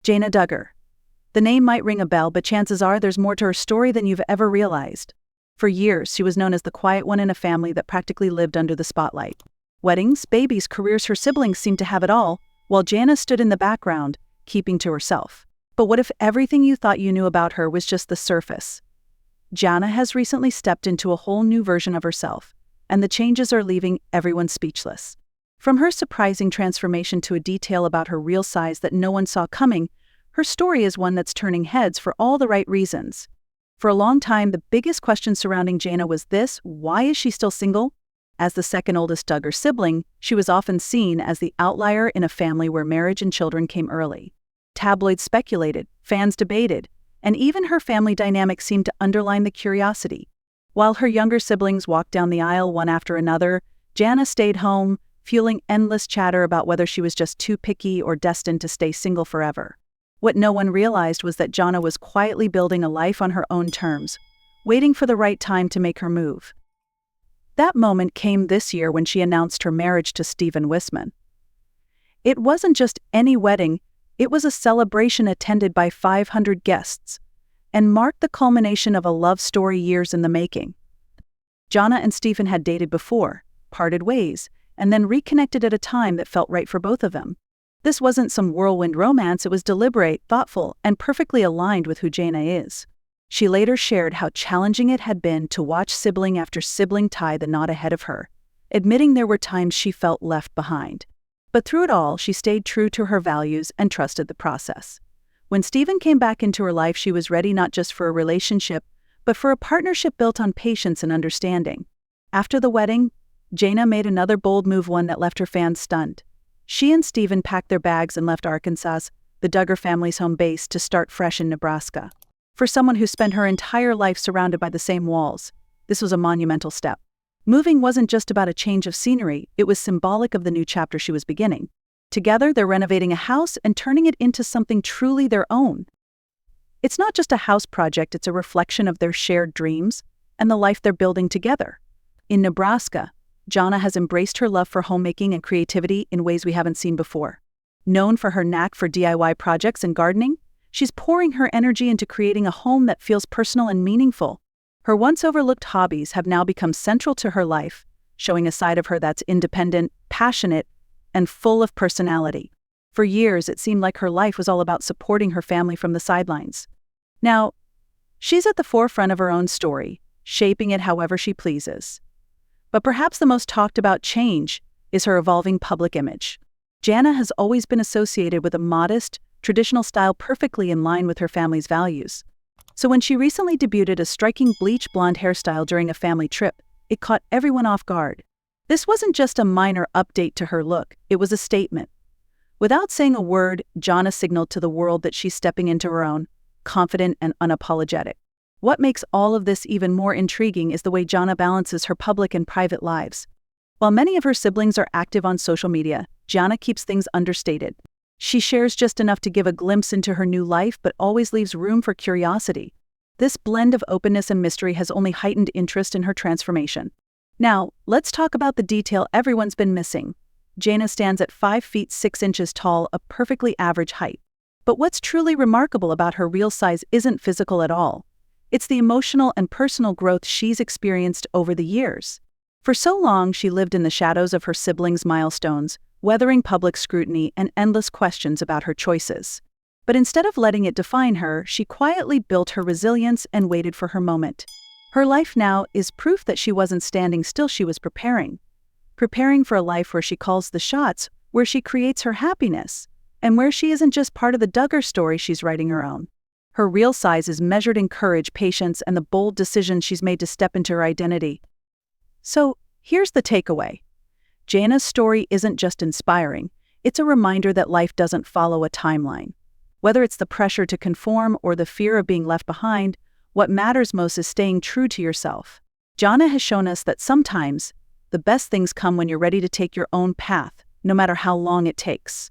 Jana Duggar. The name might ring a bell, but chances are there's more to her story than you've ever realized. For years, she was known as the quiet one in a family that practically lived under the spotlight. Weddings, babies, careers, her siblings seemed to have it all, while Jana stood in the background, keeping to herself. But what if everything you thought you knew about her was just the surface? Jana has recently stepped into a whole new version of herself, and the changes are leaving everyone speechless. From her surprising transformation to a detail about her real size that no one saw coming, her story is one that's turning heads for all the right reasons. For a long time, the biggest question surrounding Jana was this: why is she still single? As the second oldest Duggar sibling, she was often seen as the outlier in a family where marriage and children came early. Tabloids speculated, fans debated, and even her family dynamic seemed to underline the curiosity. While her younger siblings walked down the aisle one after another, Jana stayed home, fueling endless chatter about whether she was just too picky or destined to stay single forever. What no one realized was that Jana was quietly building a life on her own terms, waiting for the right time to make her move. That moment came this year when she announced her marriage to Stephen Wissman. It wasn't just any wedding, it was a celebration attended by 500 guests, and marked the culmination of a love story years in the making. Jana and Stephen had dated before, parted ways, and then reconnected at a time that felt right for both of them. This wasn't some whirlwind romance, it was deliberate, thoughtful, and perfectly aligned with who Jana is. She later shared how challenging it had been to watch sibling after sibling tie the knot ahead of her, admitting there were times she felt left behind. But through it all, she stayed true to her values and trusted the process. When Stephen came back into her life, she was ready not just for a relationship, but for a partnership built on patience and understanding. After the wedding, Jana made another bold move, one that left her fans stunned. She and Stephen packed their bags and left Arkansas, the Duggar family's home base, to start fresh in Nebraska. For someone who spent her entire life surrounded by the same walls, this was a monumental step. Moving wasn't just about a change of scenery, it was symbolic of the new chapter she was beginning. Together, they're renovating a house and turning it into something truly their own. It's not just a house project, it's a reflection of their shared dreams and the life they're building together. In Nebraska, Jana has embraced her love for homemaking and creativity in ways we haven't seen before. Known for her knack for DIY projects and gardening, she's pouring her energy into creating a home that feels personal and meaningful. Her once overlooked hobbies have now become central to her life, showing a side of her that's independent, passionate, and full of personality. For years, it seemed like her life was all about supporting her family from the sidelines. Now, she's at the forefront of her own story, shaping it however she pleases. But perhaps the most talked about change is her evolving public image. Jana has always been associated with a modest, traditional style perfectly in line with her family's values. So when she recently debuted a striking bleach blonde hairstyle during a family trip, it caught everyone off guard. This wasn't just a minor update to her look, it was a statement. Without saying a word, Jana signaled to the world that she's stepping into her own, confident and unapologetic. What makes all of this even more intriguing is the way Jana balances her public and private lives. While many of her siblings are active on social media, Jana keeps things understated. She shares just enough to give a glimpse into her new life, but always leaves room for curiosity. This blend of openness and mystery has only heightened interest in her transformation. Now, let's talk about the detail everyone's been missing. Jana stands at 5 feet 6 inches tall, a perfectly average height. But what's truly remarkable about her real size isn't physical at all. It's the emotional and personal growth she's experienced over the years. For so long, she lived in the shadows of her siblings' milestones, weathering public scrutiny and endless questions about her choices. But instead of letting it define her, she quietly built her resilience and waited for her moment. Her life now is proof that she wasn't standing still, she was preparing for a life where she calls the shots, where she creates her happiness, and where she isn't just part of the Duggar story, she's writing her own. Her real size is measured in courage, patience, and the bold decisions she's made to step into her identity. So, here's the takeaway. Jana's story isn't just inspiring, it's a reminder that life doesn't follow a timeline. Whether it's the pressure to conform or the fear of being left behind, what matters most is staying true to yourself. Jana has shown us that sometimes, the best things come when you're ready to take your own path, no matter how long it takes.